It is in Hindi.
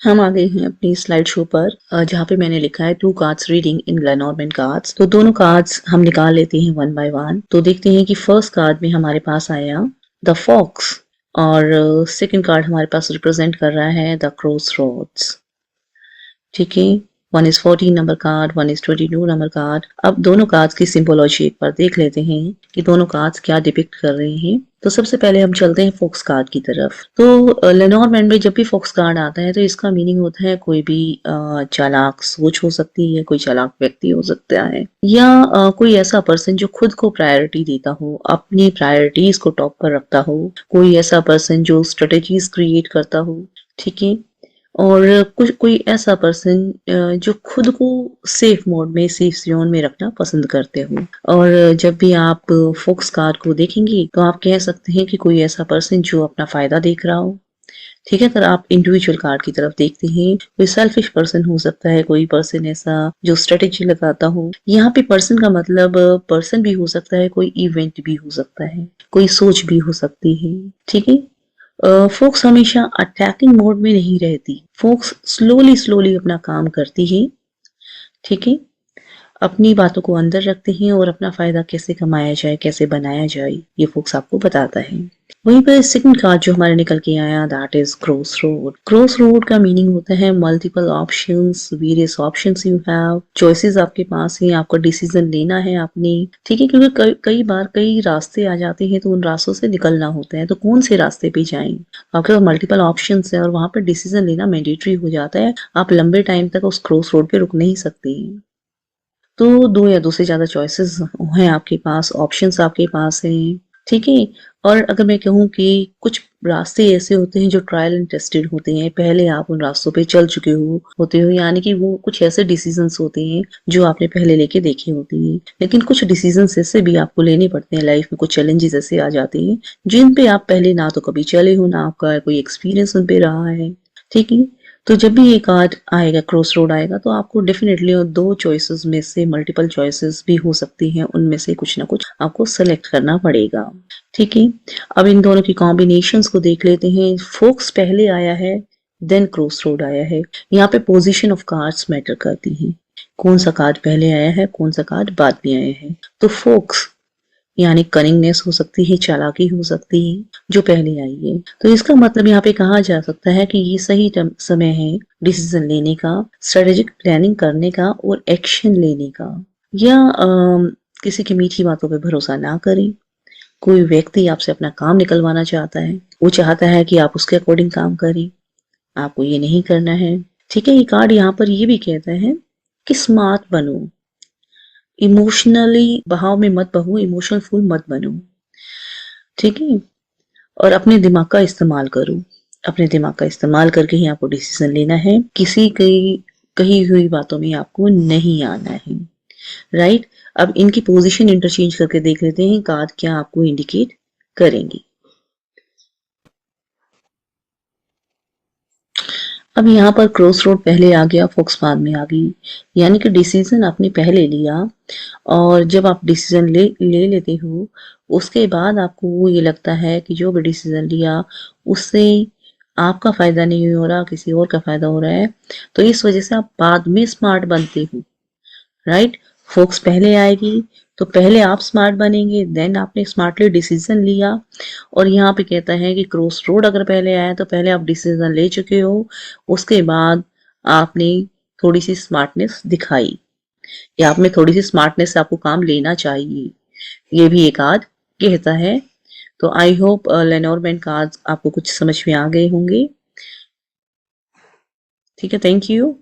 हम आ गए हैं अपनी स्लाइड शो पर जहाँ पे मैंने लिखा है 2 कार्ड्स रीडिंग इन लेनॉर्मैंड कार्ड्स। तो दोनों कार्ड्स हम निकाल लेते हैं वन बाय वन। तो देखते हैं कि फर्स्ट कार्ड में हमारे पास आया द फॉक्स और सेकंड कार्ड हमारे पास रिप्रेजेंट कर रहा है द क्रॉस रोड्स। ठीक है, one is 14 number card, one is 22 number card. अब दोनों कार्ड्स की सिंबोलॉजी एक बार देख लेते हैं कि दोनों कार्ड्स क्या डिपिक्ट कर रहे हैं। तो सबसे पहले हम चलते हैं फोक्स कार्ड की तरफ। तो लेनॉर्मैंड में जब भी फोक्स कार्ड आता है तो इसका मीनिंग होता है कोई भी चालाक सोच हो सकती है, कोई चालाक व्यक्ति हो सकता है, या कोई ऐसा पर्सन जो खुद को प्रायोरिटी देता हो, अपनी प्रायोरिटीज को टॉप पर रखता हो, कोई ऐसा पर्सन जो स्ट्रेटेजीज क्रिएट करता हो। ठीक है, और कुछ कोई ऐसा पर्सन जो खुद को सेफ मोड में, सेफ जोन में रखना पसंद करते हो। और जब भी आप फोक्स कार्ड को देखेंगे तो आप कह सकते हैं कि कोई ऐसा पर्सन जो अपना फायदा देख रहा हो। ठीक है, अगर आप इंडिविजुअल कार्ड की तरफ देखते हैं, कोई सेल्फिश पर्सन हो सकता है, कोई पर्सन ऐसा जो स्ट्रेटेजी लगाता हो। यहाँ पे पर्सन का मतलब पर्सन भी हो सकता है, कोई इवेंट भी हो सकता है, कोई सोच भी हो सकती है। ठीक है, फोक्स हमेशा अटैकिंग मोड में नहीं रहती, फोक्स स्लोली स्लोली अपना काम करती है। ठीक है, अपनी बातों को अंदर रखते हैं और अपना फायदा कैसे कमाया जाए, कैसे बनाया जाए, ये फोक्स आपको बताता है। वहीं पर सेकंड कार्ड जो हमारे निकल के आया that is cross road. Cross road का मीनिंग होता है multiple options, various options you have, choices आपके पास हैं, आपको डिसीजन लेना है आपने। ठीक है, क्योंकि कई बार कई रास्ते आ जाते हैं तो उन रास्तों से निकलना होता है, तो कौन से रास्ते पे जाएं। आपके पास मल्टीपल ऑप्शंस है और वहां पर डिसीजन लेना मैंडेटरी हो जाता है। आप लंबे टाइम तक उस क्रॉस रोड पे रुक नहीं सकते। तो दो या दो से ज्यादा चॉइसेस हैं आपके पास, ऑप्शंस आपके पास हैं। ठीक है, और अगर मैं कहूँ कि कुछ रास्ते ऐसे होते हैं जो ट्रायल एंड टेस्टेड होते हैं, पहले आप उन रास्तों पे चल चुके होते हो, यानी कि वो कुछ ऐसे डिसीजंस होते हैं जो आपने पहले लेके देखे होते हैं। लेकिन कुछ डिसीजंस ऐसे भी आपको लेने पड़ते हैं लाइफ में, कुछ चैलेंजेस ऐसे आ जाते हैं जिन पे आप पहले ना तो कभी चले हो, ना आपका कोई एक्सपीरियंस उन पे रहा है। ठीक है, तो जब भी ये कार्ड आएगा, क्रॉस रोड आएगा, तो आपको डेफिनेटली दो चॉइसेस में से मल्टीपल चॉइसेस भी हो सकती हैं, उनमें से कुछ ना कुछ आपको सेलेक्ट करना पड़ेगा। ठीक है, अब इन दोनों की कॉम्बिनेशंस को देख लेते हैं। फोक्स पहले आया है, देन क्रॉस रोड आया है। यहाँ पे पोजीशन ऑफ कार्ड्स मैटर करती है, कौन सा कार्ड पहले आया है, कौन सा कार्ड बाद में आया है। तो फोक्स यानी कनिंगनेस हो सकती है, चालाकी हो सकती है, जो पहले आई है। तो इसका मतलब यहाँ पे कहा जा सकता है कि ये सही समय है डिसीजन लेने का, स्ट्रेटेजिक प्लानिंग करने का और एक्शन लेने का। या किसी की मीठी बातों पे भरोसा ना करें। कोई व्यक्ति आपसे अपना काम निकलवाना चाहता है, वो चाहता है कि आप उसके अकॉर्डिंग काम करें, आपको ये नहीं करना है। ठीक है, ये कार्ड यहाँ पर ये भी कहता है कि स्मार्ट बनो, इमोशनली बहाव में मत बहो, इमोशनल फुल मत बनो। ठीक है, और अपने दिमाग का इस्तेमाल करो। अपने दिमाग का इस्तेमाल करके ही आपको डिसीजन लेना है, किसी की कही हुई बातों में आपको नहीं आना है। राइट, अब इनकी पोजीशन इंटरचेंज करके देख लेते हैं कार्ड क्या आपको इंडिकेट करेंगे। अब यहाँ पर क्रॉस रोड पहले आ गया, फोक्स बाद में आ गई, यानी कि डिसीजन आपने पहले लिया, और जब आप डिसीजन ले लेते हो उसके बाद आपको ये लगता है कि जो भी डिसीजन लिया उससे आपका फायदा नहीं हो रहा, किसी और का फायदा हो रहा है, तो इस वजह से आप बाद में स्मार्ट बनते हो। राइट, फोक्स पहले आएगी तो पहले आप स्मार्ट बनेंगे, देन आपने स्मार्टली डिसीजन लिया। और यहाँ पे कहता है कि क्रॉस रोड अगर पहले आया तो पहले आप डिसीजन ले चुके हो, उसके बाद आपने थोड़ी सी स्मार्टनेस दिखाई, या आप में थोड़ी सी स्मार्टनेस से आपको काम लेना चाहिए, ये भी एक कार्ड कहता है। तो आई होप लेनॉर्मैंड कार्ड्स आपको कुछ समझ में आ गए होंगे। ठीक है, थैंक यू।